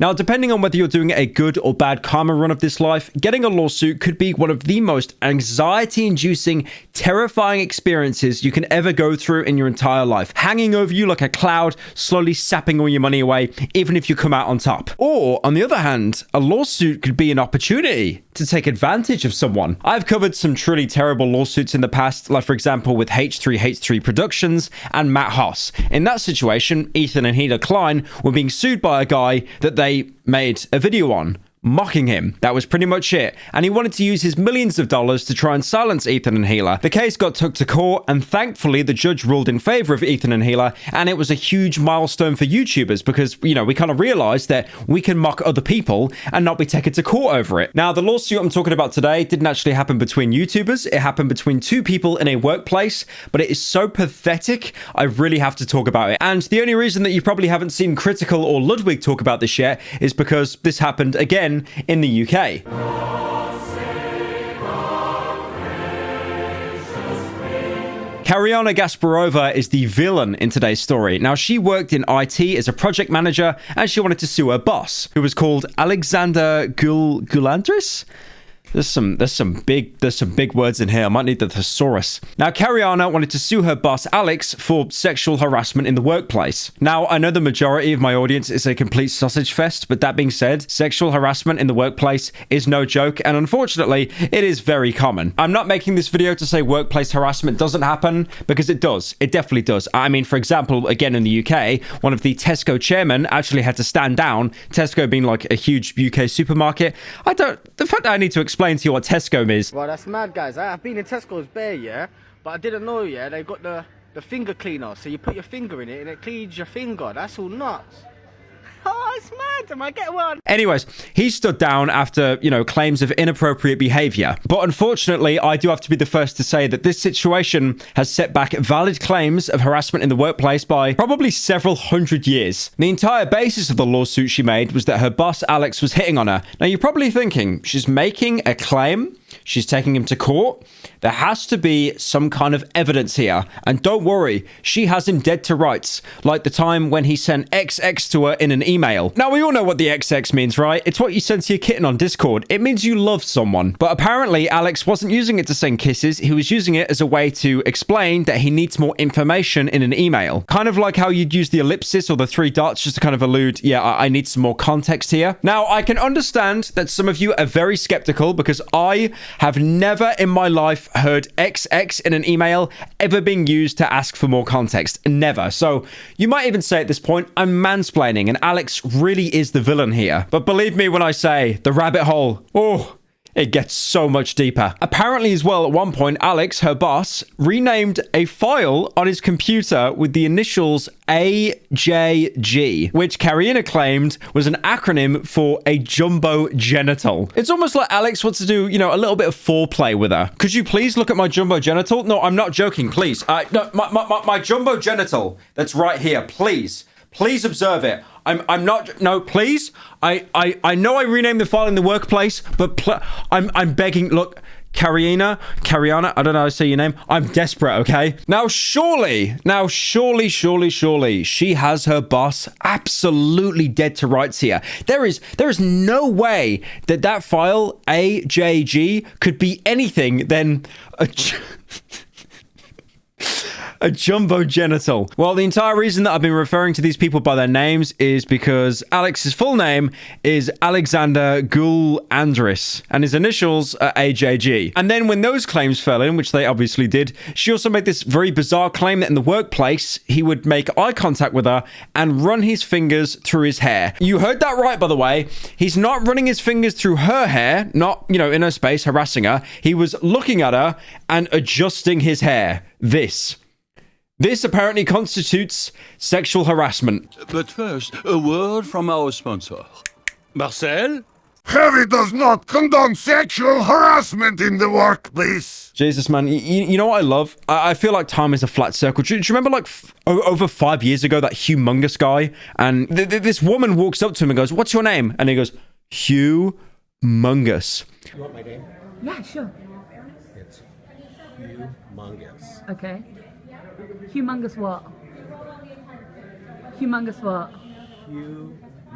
Now, depending on whether you're doing a good or bad karma run of this life, getting a lawsuit could be one of the most anxiety-inducing, terrifying experiences you can ever go through in your entire life, hanging over you like a cloud, slowly sapping all your money away, even if you come out on top. Or, on the other hand, a lawsuit could be an opportunity to take advantage of someone. I've covered some truly terrible lawsuits in the past, like for example with H3H3 Productions and Matt Hoss. In that situation, Ethan and Hila Klein were being sued by a guy that they made a video on, mocking him. That was pretty much it. And he wanted to use his millions of dollars to try and silence Ethan and Hila. The case got took to court, and thankfully the judge ruled in favor of Ethan and Hila, and it was a huge milestone for YouTubers because, you know, we kind of realized that we can mock other people and not be taken to court over it. Now, the lawsuit I'm talking about today didn't actually happen between YouTubers. It happened between two people in a workplace, but it is so pathetic, I really have to talk about it. And the only reason that you probably haven't seen Critical or Ludwig talk about this yet is because this happened again in the UK. Karyana Gasparova is the villain in today's story. Now, she worked in IT as a project manager, and she wanted to sue her boss, who was called Alexander Gulandris. There's some big words in here. I might need the thesaurus. Now, Karyana wanted to sue her boss, Alex, for sexual harassment in the workplace. Now, I know the majority of my audience is a complete sausage fest, but that being said, sexual harassment in the workplace is no joke, and unfortunately, it is very common. I'm not making this video to say workplace harassment doesn't happen, because it does. It definitely does. I mean, for example, again in the UK, one of the Tesco chairmen actually had to stand down, Tesco being like a huge UK supermarket. The fact that I need to explain to you what Tesco is. Well, that's mad, guys. I've been in Tesco's bare, yeah, but I didn't know, yeah, they got the finger cleaner, so you put your finger in it and it cleans your finger. That's all nuts. Oh, it's mad. Am I get one? Anyways, he stood down after, you know, claims of inappropriate behavior. But unfortunately, I do have to be the first to say that this situation has set back valid claims of harassment in the workplace by probably several hundred years. The entire basis of the lawsuit she made was that her boss, Alex, was hitting on her. Now, you're probably thinking, she's making a claim, she's taking him to court. There has to be some kind of evidence here. And don't worry, she has him dead to rights, like the time when he sent XX to her in an email. Now, we all know what the XX means, right? It's what you send to your kitten on Discord. It means you love someone. But apparently, Alex wasn't using it to send kisses. He was using it as a way to explain that he needs more information in an email. Kind of like how you'd use the ellipsis or the three dots just to kind of allude, yeah, I need some more context here. Now, I can understand that some of you are very skeptical because I have never in my life heard XX in an email ever being used to ask for more context. Never. So you might even say at this point, I'm mansplaining and Alex really is the villain here. But believe me when I say the rabbit hole, oh, it gets so much deeper. Apparently as well, at one point, Alex, her boss, renamed a file on his computer with the initials AJG, which Karyana claimed was an acronym for a jumbo genital. It's almost like Alex wants to do, you know, a little bit of foreplay with her. Could you please look at my jumbo genital? No, I'm not joking, please. No, my jumbo genital that's right here, please. Please observe it. I'm not, no, please. I know I renamed the file in the workplace, but I'm begging, look, Karyana, I don't know how to say your name. I'm desperate, okay? Now, surely, she has her boss absolutely dead to rights here. There is no way that file, AJG, could be anything than a jumbo genital. Well, the entire reason that I've been referring to these people by their names is because Alex's full name is Alexander Gulandris, and his initials are AJG. And then when those claims fell in, which they obviously did, she also made this very bizarre claim that in the workplace, he would make eye contact with her and run his fingers through his hair. You heard that right, by the way. He's not running his fingers through her hair, not, you know, in her space, harassing her. He was looking at her and adjusting his hair. This apparently constitutes sexual harassment. But first, a word from our sponsor. Marcel? Heavy does not condone sexual harassment in the workplace. Jesus, man. You know what I love? I feel like time is a flat circle. Do you remember like over 5 years ago, that humongous guy? And this woman walks up to him and goes, "What's your name?" And he goes, "Humongous." You want my name? Yeah, sure. It's humongous. Okay. Humongous what? Humongous what?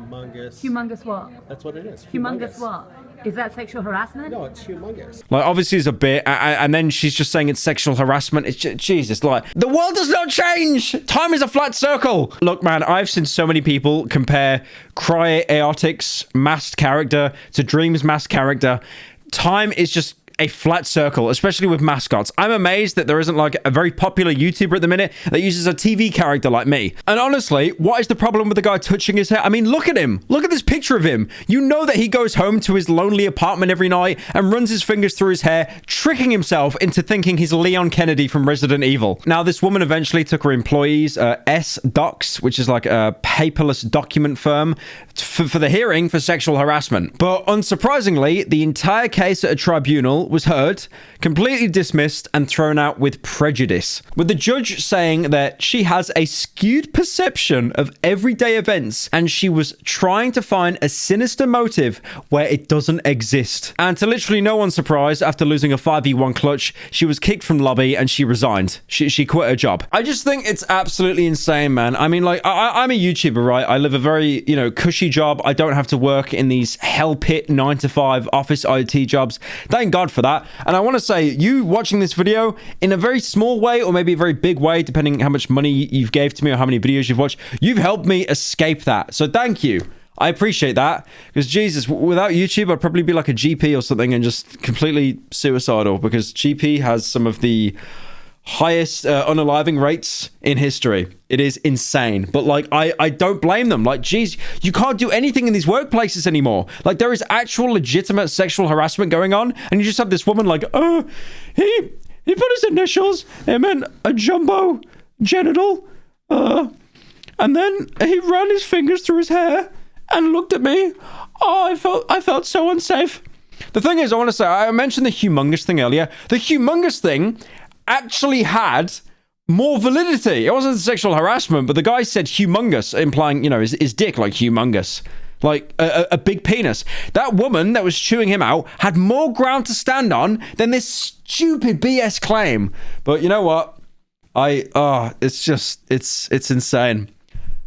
humongous. Humongous what? That's what it is. Humongous what? Is that sexual harassment? No, it's humongous. Like, obviously, it's a bit, and then she's just saying it's sexual harassment. It's just, Jesus, like, the world does not change. Time is a flat circle. Look, man, I've seen so many people compare Cryoaotic's masked character to Dream's masked character. Time is just a flat circle, especially with mascots. I'm amazed that there isn't like a very popular YouTuber at the minute that uses a TV character like me. And honestly, what is the problem with the guy touching his hair? I mean, look at him. Look at this picture of him. You know that he goes home to his lonely apartment every night and runs his fingers through his hair, tricking himself into thinking he's Leon Kennedy from Resident Evil. Now, this woman eventually took her employees, S-Docs, which is like a paperless document firm, for the hearing for sexual harassment. But unsurprisingly, the entire case at a tribunal was heard, completely dismissed, and thrown out with prejudice, with the judge saying that she has a skewed perception of everyday events and she was trying to find a sinister motive where it doesn't exist. And to literally no one's surprise, after losing a 5v1 clutch, she was kicked from lobby and she resigned. She quit her job. I just think it's absolutely insane, man. I mean, like, I'm a YouTuber, right? I live a very, cushy job. I don't have to work in these hell pit 9-to-5 office IT jobs. Thank God for that. And I want to say, you watching this video in a very small way or maybe a very big way, depending how much money you've gave to me or how many videos you've watched, you've helped me escape that. So thank you. I appreciate that, because Jesus, without YouTube, I'd probably be like a GP or something and just completely suicidal, because GP has some of the highest unaliving rates in history. It is insane. But like, I don't blame them. Like, geez, you can't do anything in these workplaces anymore. Like, there is actual legitimate sexual harassment going on, and you just have this woman like, oh, he put his initials, it meant a jumbo genital, and then he ran his fingers through his hair and looked at me. Oh, I felt so unsafe. The thing is, I want to say, I mentioned the humongous thing earlier. The humongous thing actually had more validity. It wasn't sexual harassment, but the guy said humongous, implying, his dick, like humongous, like a big penis. That woman that was chewing him out had more ground to stand on than this stupid BS claim. But you know what? It's insane.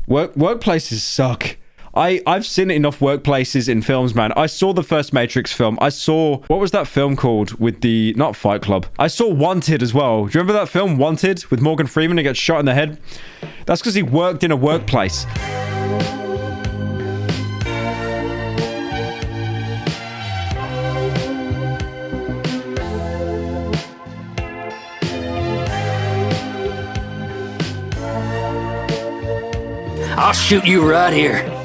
Workplaces suck. I've seen enough workplaces in films, man. I saw the first Matrix film. I saw, what was that film called with the, not Fight Club. I saw Wanted as well. Do you remember that film, Wanted, with Morgan Freeman? He gets shot in the head. That's because he worked in a workplace. I'll shoot you right here.